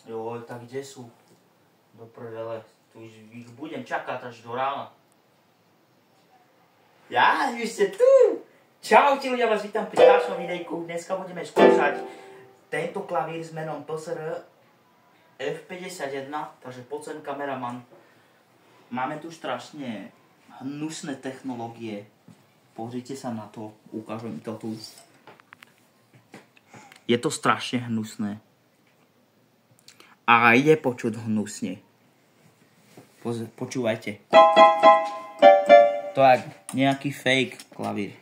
Jo, tak kde sú? Do prdele. Tu už ich budem čakať až do rána. Ja, vy ste tu! Čaute ľudia, vás vítam pri ďalšom videjku. Dneska budeme skúšať tento klavír s menom PSR F51, takže poď sem kameraman. Máme tu strašne hnusné technológie. Pozrite sa na to, ukážem to tu. Je to strašne hnusné. A je počuť hnusne. Počúvajte. To je nejaký fake klavír.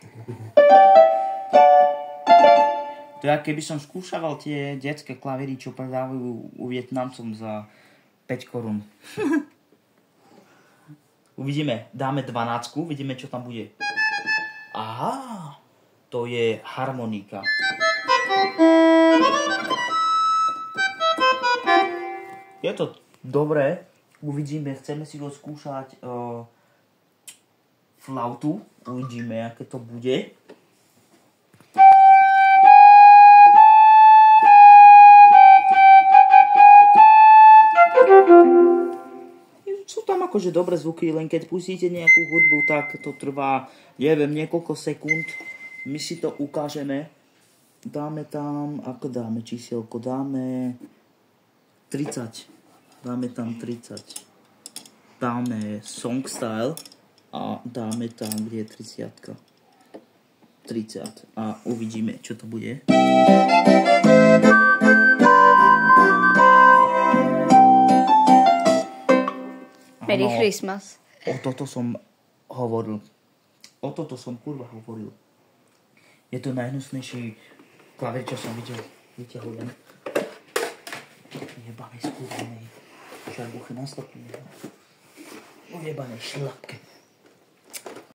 To je, keby som skúšaval tie detské klavíry, čo predávajú u Vietnamcom za 5 korún. Uvidíme, dáme 12, vidíme, čo tam bude. Aha, to je harmonika. Je to dobré, uvidíme, chceme si ho skúšať flautu, uvidíme, aké to bude. Sú tam akože dobré zvuky, len keď pustíte nejakú hudbu, tak to trvá, neviem, niekoľko sekúnd. My si to ukážeme. Dáme tam, ako dáme čísielko, dáme 30. Dáme tam 30. Dáme song style a dáme tam, kde je 30. 30 a uvidíme, čo to bude. Merry Christmas. O toto som hovoril. O toto som kurva hovoril. Je to najhnusnejší klavír, čo som videl. Vyťahujem. Jebanej skurvenej žarbuchy na stopne. O jebanej šlapke.